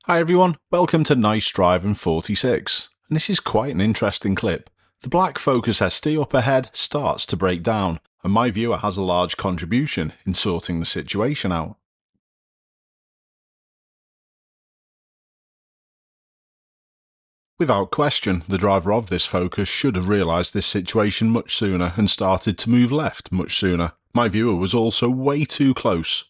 Hi everyone, welcome to Nice Driving 46, and this is quite an interesting clip. The black Focus ST up ahead starts to break down, and my viewer has a large contribution in sorting the situation out. Without question, the driver of this Focus should have realised this situation much sooner and started to move left much sooner. My viewer was also way too close.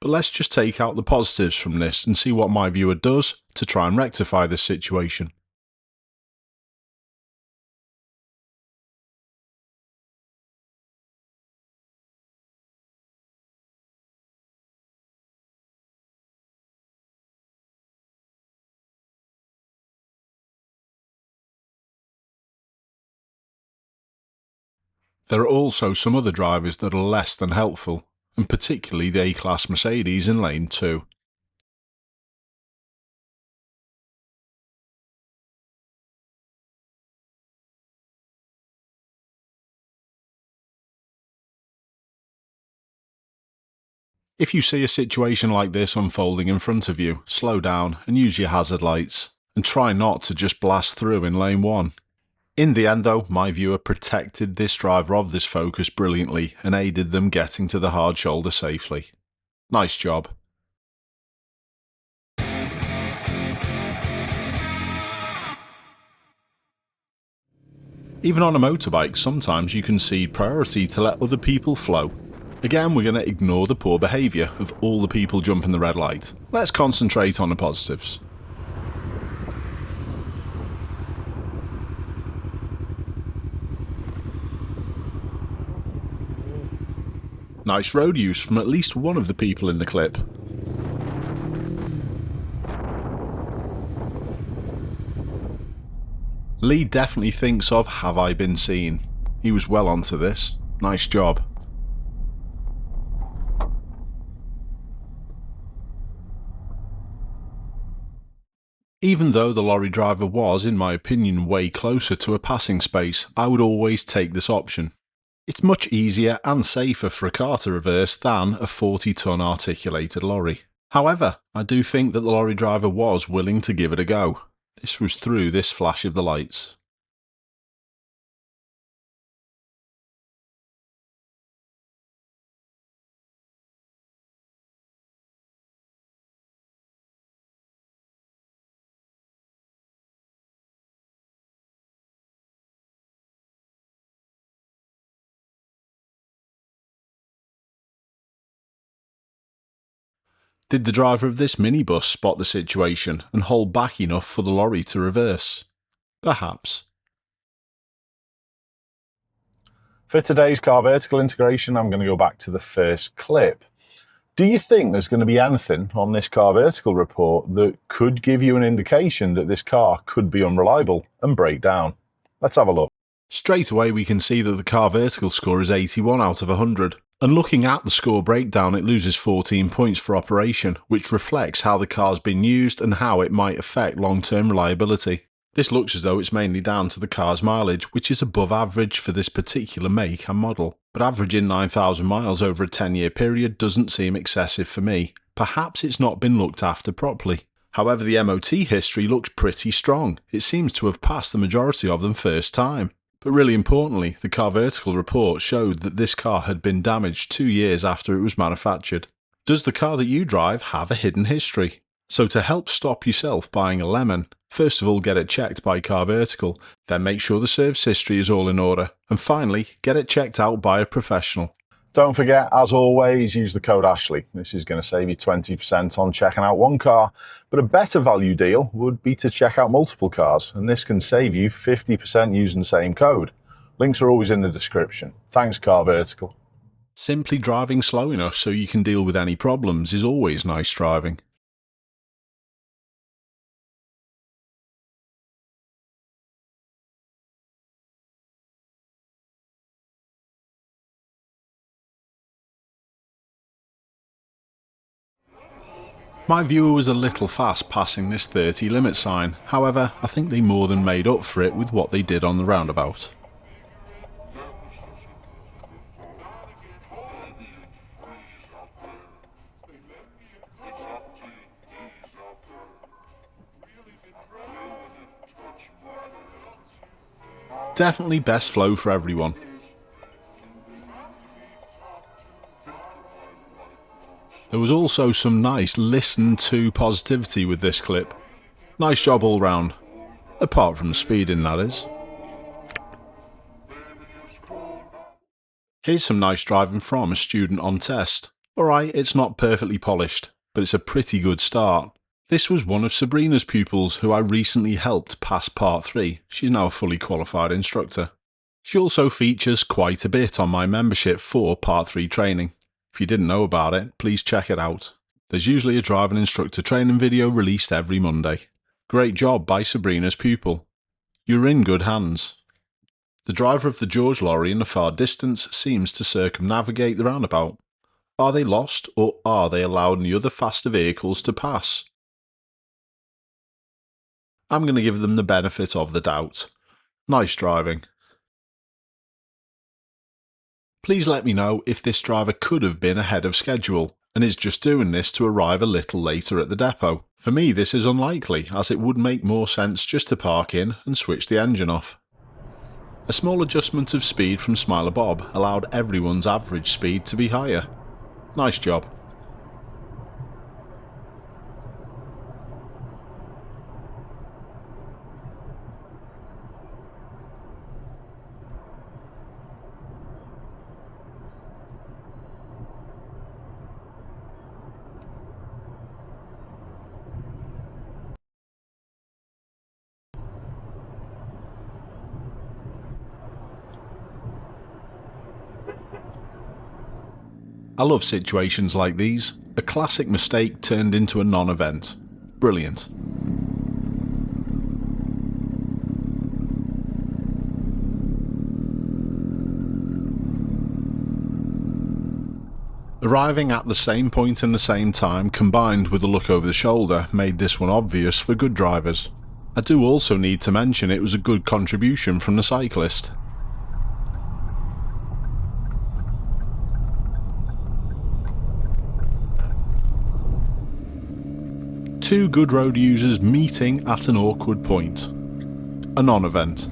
But let's just take out the positives from this and see what my viewer does to try and rectify this situation. There are also some other drivers that are less than helpful, and particularly the A-Class Mercedes in lane 2. If you see a situation like this unfolding in front of you, slow down and use your hazard lights, and try not to just blast through in lane 1. In the end though, my viewer protected this driver of this Focus brilliantly and aided them getting to the hard shoulder safely. Nice job. Even on a motorbike, sometimes you concede priority to let other people flow. Again, we're going to ignore the poor behaviour of all the people jumping the red light. Let's concentrate on the positives. Nice road use from at least one of the people in the clip. Lee definitely thinks of "Have I been seen?" He was well onto this. Nice job. Even though the lorry driver was, in my opinion, way closer to a passing space, I would always take this option. It's much easier and safer for a car to reverse than a 40-ton articulated lorry. However, I do think that the lorry driver was willing to give it a go. This was through this flash of the lights. Did the driver of this minibus spot the situation and hold back enough for the lorry to reverse? Perhaps. For today's car vertical integration, I'm going to go back to the first clip. Do you think there's going to be anything on this car vertical report that could give you an indication that this car could be unreliable and break down? Let's have a look. Straight away we can see that the car vertical score is 81 out of 100. And looking at the score breakdown, it loses 14 points for operation, which reflects how the car's been used and how it might affect long-term reliability. This looks as though it's mainly down to the car's mileage, which is above average for this particular make and model. But averaging 9,000 miles over a 10-year period doesn't seem excessive for me. Perhaps it's not been looked after properly. However, the MOT history looks pretty strong. It seems to have passed the majority of them first time. But really importantly, the car vertical report showed that this car had been damaged 2 years after it was manufactured. Does the car that you drive have a hidden history? So to help stop yourself buying a lemon, first of all get it checked by Car Vertical, then make sure the service history is all in order, and finally get it checked out by a professional. Don't forget, as always, use the code Ashley. This is going to save you 20% on checking out one car, but a better value deal would be to check out multiple cars, and this can save you 50% using the same code. Links are always in the description. Thanks, Car Vertical. Simply driving slow enough so you can deal with any problems is always nice driving. My viewer was a little fast passing this 30 limit sign, however I think they more than made up for it with what they did on the roundabout. Definitely best flow for everyone. There was also some nice listen to positivity with this clip. Nice job all round. Apart from the speeding, that is. Here's some nice driving from a student on test. Alright, it's not perfectly polished, but it's a pretty good start. This was one of Sabrina's pupils who I recently helped pass Part 3. She's now a fully qualified instructor. She also features quite a bit on my membership for Part 3 training. If you didn't know about it, please check it out. There's usually a driving instructor training video released every Monday. Great job by Sabrina's pupil. You're in good hands. The driver of the George lorry in the far distance seems to circumnavigate the roundabout. Are they lost, or are they allowing the other faster vehicles to pass? I'm going to give them the benefit of the doubt. Nice driving. Please let me know if this driver could have been ahead of schedule and is just doing this to arrive a little later at the depot. For me, this is unlikely, as it would make more sense just to park in and switch the engine off. A small adjustment of speed from Smiler Bob allowed everyone's average speed to be higher. Nice job. I love situations like these. A classic mistake turned into a non-event. Brilliant. Arriving at the same point and the same time, combined with a look over the shoulder, made this one obvious for good drivers. I do also need to mention it was a good contribution from the cyclist. Two good road users meeting at an awkward point. A non-event.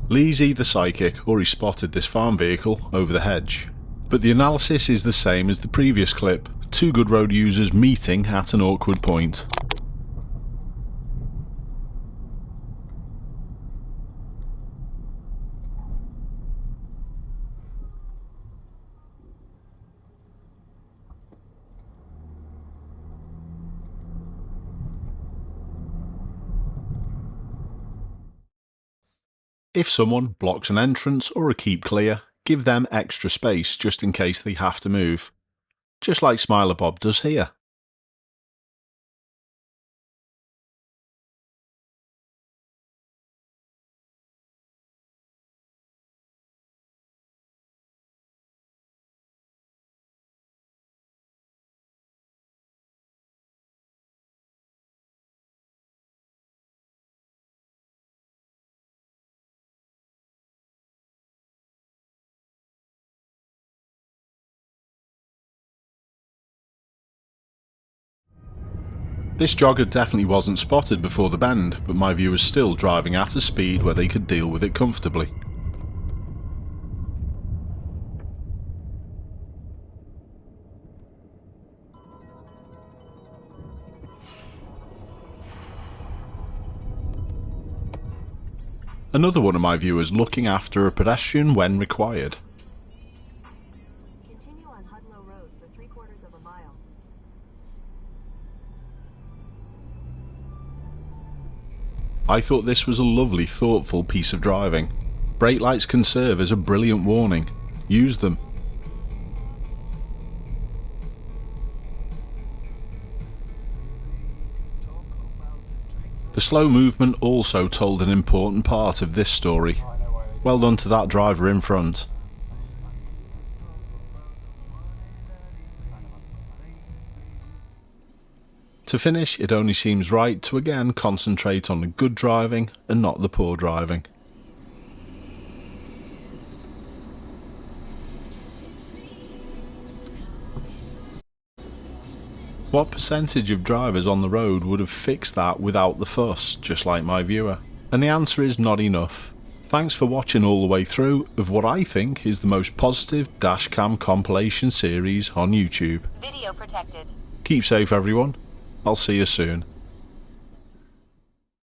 Lee's either psychic or he spotted this farm vehicle over the hedge. But the analysis is the same as the previous clip. Two good road users meeting at an awkward point. If someone blocks an entrance or a keep clear, give them extra space just in case they have to move. Just like Smiler Bob does here. This jogger definitely wasn't spotted before the bend, but my view was still driving at a speed where they could deal with it comfortably. Another one of my viewers looking after a pedestrian when required. Continue on Hudlow Road for 3/4 of a mile. I thought this was a lovely, thoughtful piece of driving. Brake lights can serve as a brilliant warning. Use them. The slow movement also told an important part of this story. Well done to that driver in front. To finish, it only seems right to again concentrate on the good driving and not the poor driving. What percentage of drivers on the road would have fixed that without the fuss, just like my viewer? And the answer is not enough. Thanks for watching all the way through of what I think is the most positive dashcam compilation series on YouTube. Video protected. Keep safe everyone, I'll see you soon.